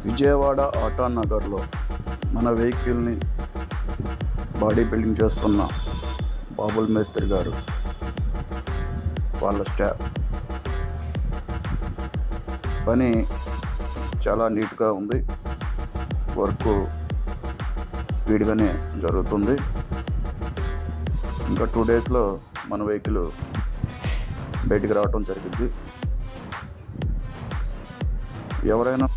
Vijayawada auto నగర్లో మన వెహికల్ని బాడీ బిల్డింగ్ చేస్తున్న బాబుల్ మేస్త్రి గారు వాళ్ళ స్టాఫ్ పని చాలా నీట్గా ఉంది. వర్క్ స్పీడ్గానే జరుగుతుంది. ఇంకా 2 డేస్లో మన వెహికల్ బయటికి రావటం జరిగింది. ఎవరైనా